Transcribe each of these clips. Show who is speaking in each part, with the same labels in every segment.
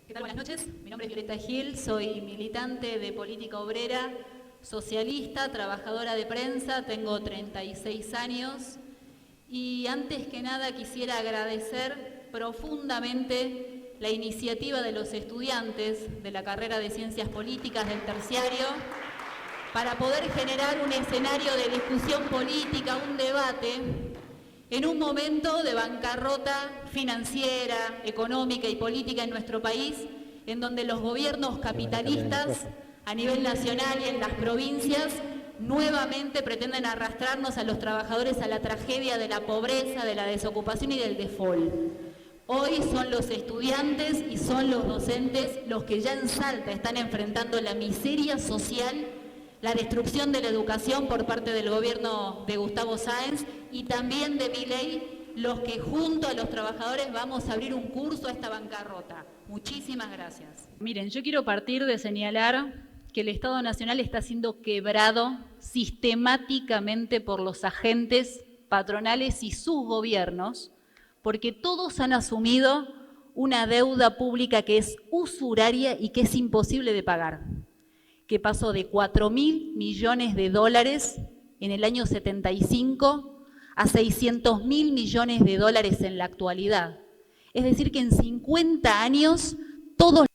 Speaker 1: ¿Qué tal? Buenas noches. Mi nombre es Violeta Gil, soy militante de política obrera, socialista, trabajadora de prensa, tengo 36 años y antes que nada quisiera agradecer profundamente la iniciativa de los estudiantes de la carrera de Ciencias Políticas del terciario para poder generar un escenario de discusión política, un debate, en un momento de bancarrota financiera, económica y política en nuestro país, en donde los gobiernos capitalistas a nivel nacional y en las provincias nuevamente pretenden arrastrarnos a los trabajadores a la tragedia de la pobreza, de la desocupación y del default. Hoy son los estudiantes y son los docentes los que ya en Salta están enfrentando la miseria social, la destrucción de la educación por parte del gobierno de Gustavo Sáenz y también de Milei, los que junto a los trabajadores vamos a abrir un curso a esta bancarrota. Muchísimas gracias. Miren, yo quiero partir de señalar que el Estado Nacional está siendo quebrado sistemáticamente por los agentes patronales y sus gobiernos, porque todos han asumido una deuda pública que es usuraria y que es imposible de pagar, que pasó de 4.000 millones de dólares en el año 75 a 600.000 millones de dólares en la actualidad. Es decir, que en 50 años todos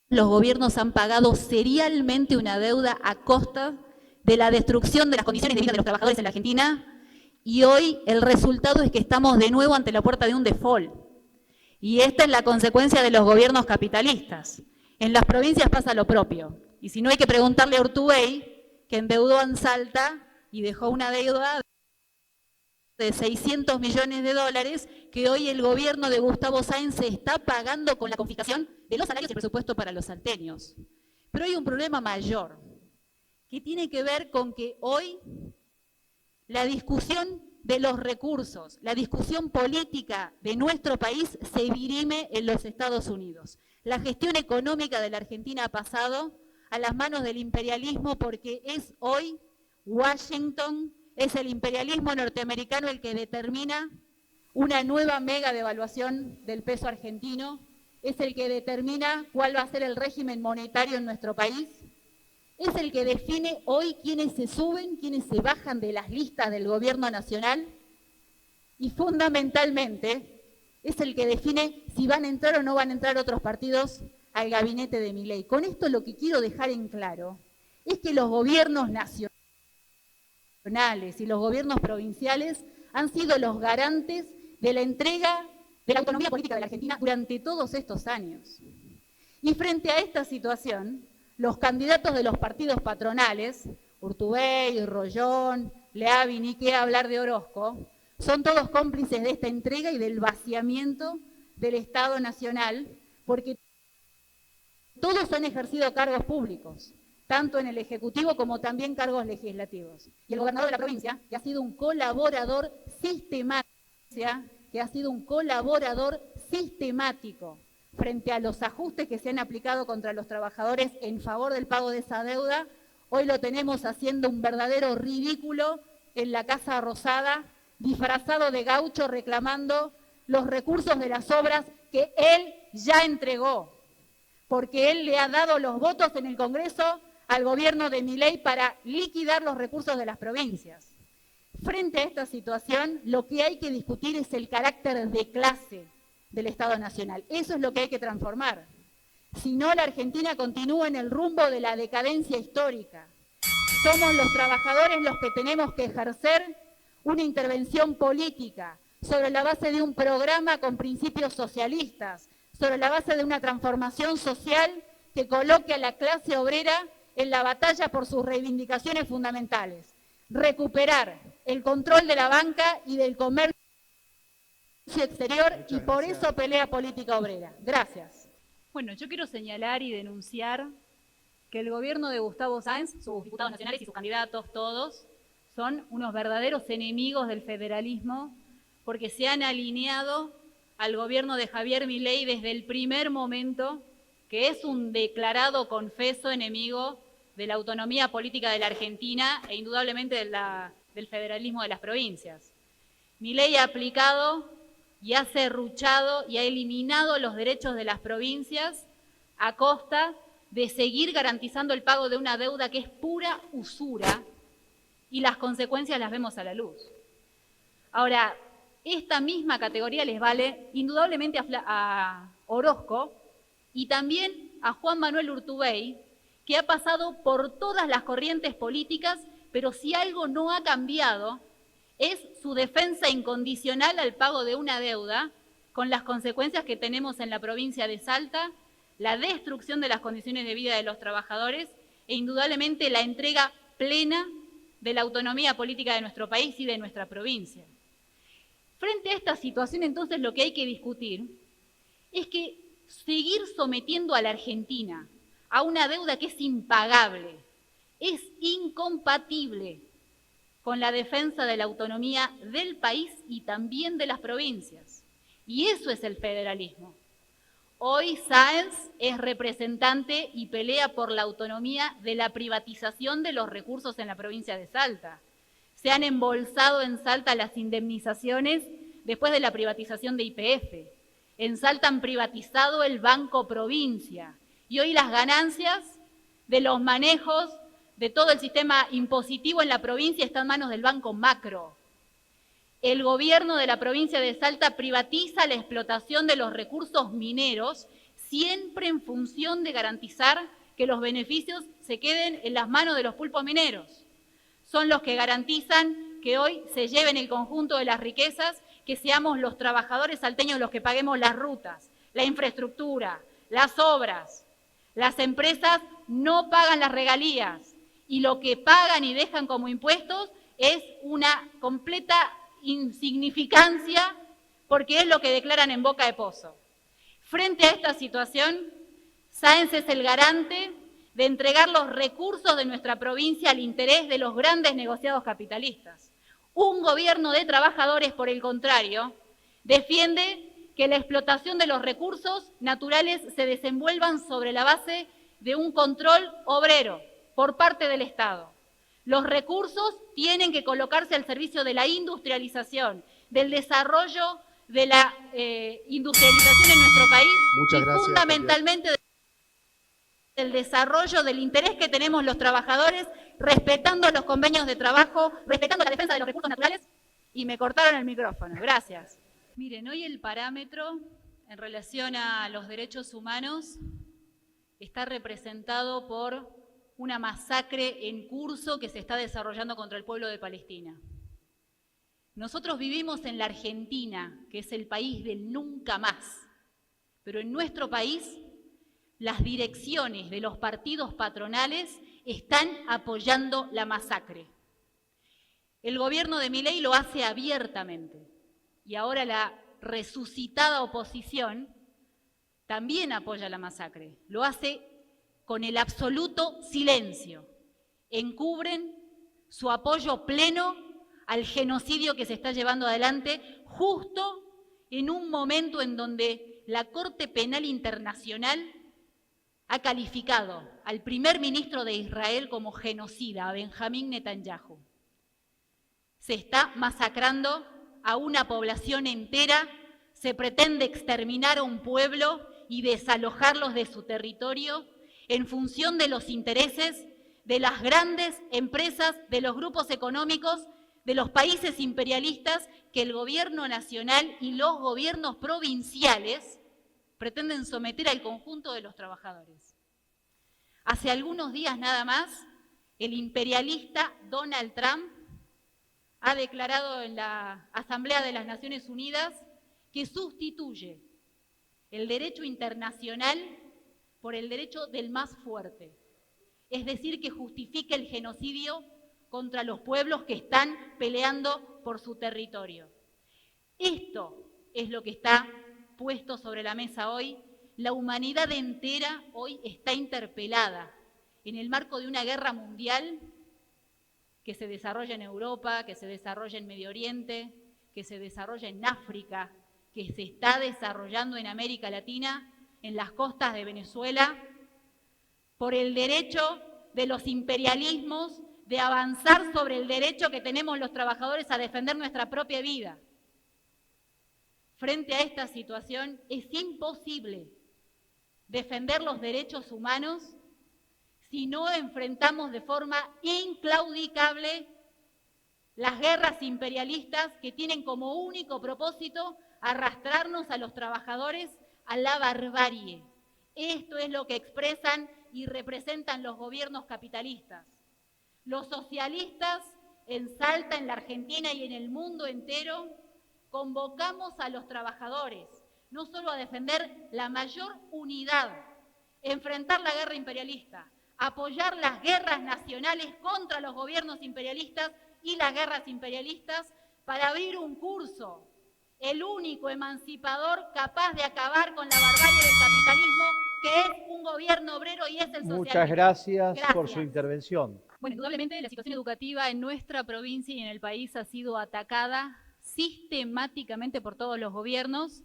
Speaker 1: los gobiernos han pagado serialmente una deuda a costa de la destrucción de las condiciones de vida de los trabajadores en la Argentina, y hoy el resultado es que estamos de nuevo ante la puerta de un default. Y esta es la consecuencia de los gobiernos capitalistas. En las provincias pasa lo propio. Y si no, hay que preguntarle a Urtubey, que endeudó en Salta y dejó una deuda de 600 millones de dólares que hoy el gobierno de Gustavo Sáenz se está pagando con la confiscación de los salarios y el presupuesto para los salteños. Pero hay un problema mayor, que tiene que ver con que hoy la discusión de los recursos, la discusión política de nuestro país se dirime en los Estados Unidos. La gestión económica de la Argentina ha pasado a las manos del imperialismo porque es hoy Washington, es el imperialismo norteamericano el que determina una nueva mega devaluación del peso argentino, es el que determina cuál va a ser el régimen monetario en nuestro país, es el que define hoy quiénes se suben, quiénes se bajan de las listas del gobierno nacional y fundamentalmente es el que define si van a entrar o no van a entrar otros partidos al gabinete de Milei. Con esto lo que quiero dejar en claro es que los gobiernos nacionales y los gobiernos provinciales han sido los garantes de la entrega de la autonomía política de la Argentina durante todos estos años. Y frente a esta situación, los candidatos de los partidos patronales, Urtubey, Rollón, Leavi, ni qué hablar de Orozco, son todos cómplices de esta entrega y del vaciamiento del Estado Nacional, porque todos han ejercido cargos públicos, tanto en el Ejecutivo como también cargos legislativos. Y el gobernador de la provincia, que ha sido un colaborador sistemático frente a los ajustes que se han aplicado contra los trabajadores en favor del pago de esa deuda, hoy lo tenemos haciendo un verdadero ridículo en la Casa Rosada, disfrazado de gaucho reclamando los recursos de las obras que él ya entregó, porque él le ha dado los votos en el Congreso al gobierno de Milei para liquidar los recursos de las provincias. Frente a esta situación, lo que hay que discutir es el carácter de clase del Estado Nacional. Eso es lo que hay que transformar. Si no, la Argentina continúa en el rumbo de la decadencia histórica. Somos los trabajadores los que tenemos que ejercer una intervención política sobre la base de un programa con principios socialistas, sobre la base de una transformación social que coloque a la clase obrera en la batalla por sus reivindicaciones fundamentales. Recuperar el control de la banca y del comercio exterior, y por eso pelea política obrera. Gracias. Bueno, yo quiero señalar y denunciar que el gobierno de Gustavo Sáenz, sus diputados nacionales y sus candidatos todos, son unos verdaderos enemigos del federalismo porque se han alineado al gobierno de Javier Milei desde el primer momento, que es un declarado, confeso enemigo de la autonomía política de la Argentina e indudablemente del federalismo de las provincias. Milei ha aplicado y ha serruchado y ha eliminado los derechos de las provincias a costa de seguir garantizando el pago de una deuda que es pura usura, y las consecuencias las vemos a la luz. Ahora, esta misma categoría les vale indudablemente a Orozco y también a Juan Manuel Urtubey, que ha pasado por todas las corrientes políticas, pero si algo no ha cambiado es su defensa incondicional al pago de una deuda, con las consecuencias que tenemos en la provincia de Salta, la destrucción de las condiciones de vida de los trabajadores e indudablemente la entrega plena de la autonomía política de nuestro país y de nuestra provincia. Frente a esta situación, entonces, lo que hay que discutir es que seguir sometiendo a la Argentina a una deuda que es impagable, es incompatible con la defensa de la autonomía del país y también de las provincias. Y eso es el federalismo. Hoy Sáenz es representante y pelea por la autonomía de la privatización de los recursos en la provincia de Salta. Se han embolsado en Salta las indemnizaciones después de la privatización de YPF. En Salta han privatizado el Banco Provincia. Y hoy las ganancias de los manejos de todo el sistema impositivo en la provincia está en manos del Banco Macro. El gobierno de la provincia de Salta privatiza la explotación de los recursos mineros, siempre en función de garantizar que los beneficios se queden en las manos de los pulpos mineros. Son los que garantizan que hoy se lleven el conjunto de las riquezas, que seamos los trabajadores salteños los que paguemos las rutas, la infraestructura, las obras. Las empresas no pagan las regalías y lo que pagan y dejan como impuestos es una completa insignificancia, porque es lo que declaran en boca de pozo. Frente a esta situación, Sáenz es el garante de entregar los recursos de nuestra provincia al interés de los grandes negociados capitalistas. Un gobierno de trabajadores, por el contrario, defiende que la explotación de los recursos naturales se desenvuelvan sobre la base de un control obrero por parte del Estado. Los recursos tienen que colocarse al servicio de la industrialización, del desarrollo de la industrialización en nuestro país.
Speaker 2: Muchas gracias,
Speaker 1: fundamentalmente del desarrollo del interés que tenemos los trabajadores, respetando los convenios de trabajo, respetando la defensa de los recursos naturales. Y me cortaron el micrófono. Gracias. Miren, hoy el parámetro en relación a los derechos humanos está representado por una masacre en curso que se está desarrollando contra el pueblo de Palestina. Nosotros vivimos en la Argentina, que es el país del nunca más, pero en nuestro país las direcciones de los partidos patronales están apoyando la masacre. El gobierno de Milei lo hace abiertamente y ahora la resucitada oposición también apoya la masacre. Lo hace con el absoluto silencio. Encubren su apoyo pleno al genocidio que se está llevando adelante justo en un momento en donde la Corte Penal Internacional ha calificado al primer ministro de Israel como genocida, a Benjamín Netanyahu. Se está masacrando a una población entera, se pretende exterminar a un pueblo y desalojarlos de su territorio en función de los intereses de las grandes empresas, de los grupos económicos, de los países imperialistas que el gobierno nacional y los gobiernos provinciales pretenden someter al conjunto de los trabajadores. Hace algunos días nada más, el imperialista Donald Trump ha declarado en la Asamblea de las Naciones Unidas que sustituye el derecho internacional por el derecho del más fuerte. Es decir, que justifica el genocidio contra los pueblos que están peleando por su territorio. Esto es lo que está puesto sobre la mesa hoy. La humanidad entera hoy está interpelada en el marco de una guerra mundial que se desarrolla en Europa, que se desarrolla en Medio Oriente, que se desarrolla en África, que se está desarrollando en América Latina, en las costas de Venezuela, por el derecho de los imperialismos de avanzar sobre el derecho que tenemos los trabajadores a defender nuestra propia vida. Frente a esta situación es imposible defender los derechos humanos si no enfrentamos de forma inclaudicable las guerras imperialistas que tienen como único propósito arrastrarnos a los trabajadores a la barbarie. Esto es lo que expresan y representan los gobiernos capitalistas. Los socialistas en Salta, en la Argentina y en el mundo entero, convocamos a los trabajadores, no solo a defender la mayor unidad, enfrentar la guerra imperialista, apoyar las guerras nacionales contra los gobiernos imperialistas y las guerras imperialistas para abrir un curso, el único emancipador capaz de acabar con la barbarie del capitalismo, que es un gobierno obrero y es el socialismo.
Speaker 2: Muchas gracias por su intervención.
Speaker 1: Bueno, indudablemente la situación educativa en nuestra provincia y en el país ha sido atacada sistemáticamente por todos los gobiernos,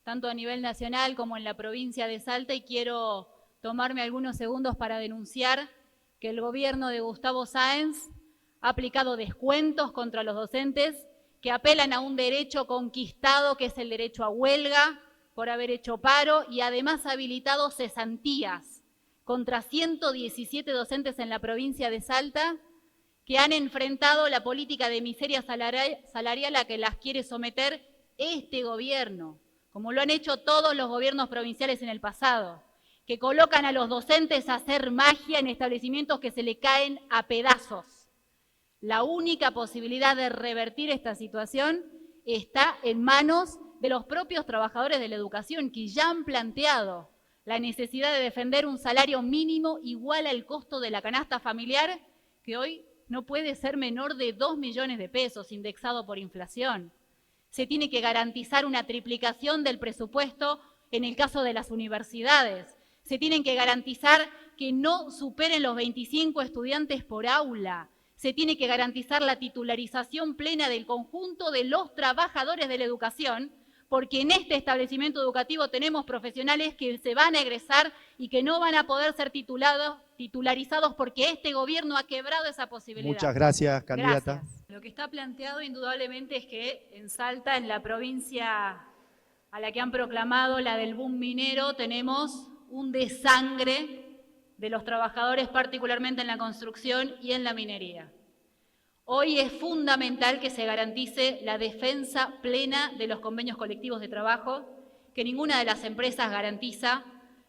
Speaker 1: tanto a nivel nacional como en la provincia de Salta, y quiero tomarme algunos segundos para denunciar que el gobierno de Gustavo Sáenz ha aplicado descuentos contra los docentes que apelan a un derecho conquistado, que es el derecho a huelga por haber hecho paro, y además ha habilitado cesantías contra 117 docentes en la provincia de Salta que han enfrentado la política de miseria salarial a que las quiere someter este gobierno, como lo han hecho todos los gobiernos provinciales en el pasado, que colocan a los docentes a hacer magia en establecimientos que se le caen a pedazos. La única posibilidad de revertir esta situación está en manos de los propios trabajadores de la educación, que ya han planteado la necesidad de defender un salario mínimo igual al costo de la canasta familiar, que hoy no puede ser menor de 2 millones de pesos, indexado por inflación. Se tiene que garantizar una triplicación del presupuesto en el caso de las universidades. Se tienen que garantizar que no superen los 25 estudiantes por aula. Se tiene que garantizar la titularización plena del conjunto de los trabajadores de la educación, porque en este establecimiento educativo tenemos profesionales que se van a egresar y que no van a poder ser titularizados porque este gobierno ha quebrado esa posibilidad.
Speaker 2: Muchas gracias, candidata.
Speaker 1: Gracias. Lo que está planteado indudablemente es que en Salta, en la provincia a la que han proclamado la del boom minero, tenemos un desangre de los trabajadores, particularmente en la construcción y en la minería. Hoy es fundamental que se garantice la defensa plena de los convenios colectivos de trabajo, que ninguna de las empresas garantiza.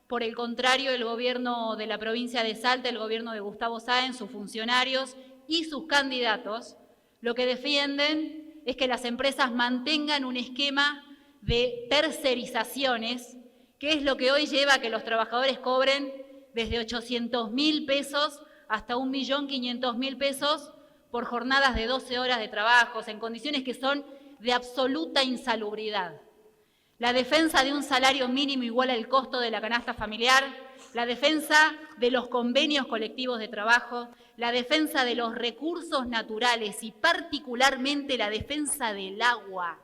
Speaker 1: Por el contrario, el gobierno de la provincia de Salta, el gobierno de Gustavo Sáenz, sus funcionarios y sus candidatos, lo que defienden es que las empresas mantengan un esquema de tercerizaciones, que es lo que hoy lleva a que los trabajadores cobren desde 800.000 pesos hasta 1.500.000 pesos por jornadas de 12 horas de trabajo, en condiciones que son de absoluta insalubridad. La defensa de un salario mínimo igual al costo de la canasta familiar, la defensa de los convenios colectivos de trabajo, la defensa de los recursos naturales y particularmente la defensa del agua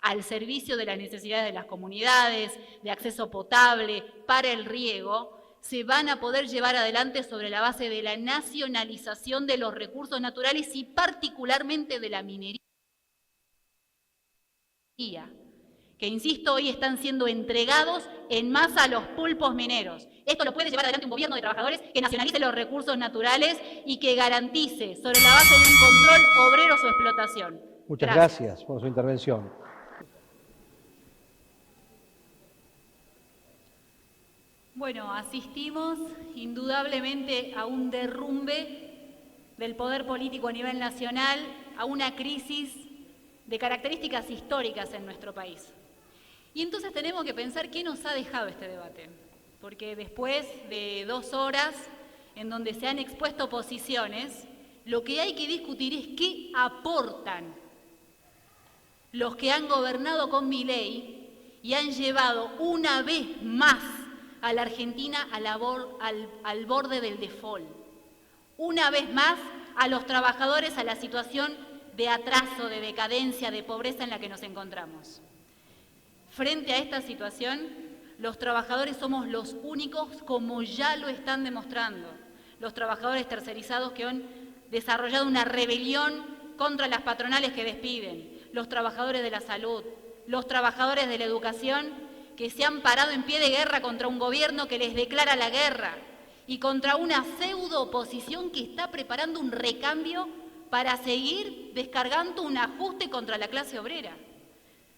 Speaker 1: al servicio de las necesidades de las comunidades, de acceso potable, para el riego, se van a poder llevar adelante sobre la base de la nacionalización de los recursos naturales y particularmente de la minería, que, insisto, hoy están siendo entregados en masa a los pulpos mineros. Esto lo puede llevar adelante un gobierno de trabajadores que nacionalice los recursos naturales y que garantice sobre la base de un control obrero su explotación.
Speaker 2: Muchas gracias por su intervención.
Speaker 1: Bueno, asistimos indudablemente a un derrumbe del poder político a nivel nacional, a una crisis de características históricas en nuestro país. Y entonces tenemos que pensar qué nos ha dejado este debate, porque después de 2 horas en donde se han expuesto posiciones, lo que hay que discutir es qué aportan los que han gobernado con Milei y han llevado una vez más a la Argentina al borde del default. Una vez más a los trabajadores a la situación de atraso, de decadencia, de pobreza en la que nos encontramos. Frente a esta situación, los trabajadores somos los únicos, como ya lo están demostrando, los trabajadores tercerizados que han desarrollado una rebelión contra las patronales que despiden, los trabajadores de la salud, los trabajadores de la educación que se han parado en pie de guerra contra un gobierno que les declara la guerra y contra una pseudo oposición que está preparando un recambio para seguir descargando un ajuste contra la clase obrera.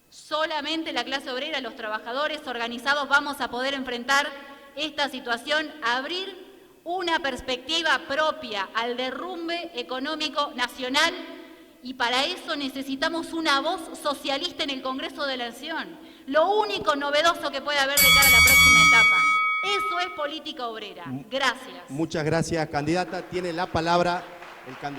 Speaker 1: Solamente la clase obrera, los trabajadores organizados vamos a poder enfrentar esta situación, abrir una perspectiva propia al derrumbe económico nacional, y para eso necesitamos una voz socialista en el Congreso de la Nación. Lo único novedoso que puede haber de cara a la próxima etapa. Eso es política obrera. Gracias.
Speaker 3: Muchas gracias, candidata. Tiene la palabra el candidato.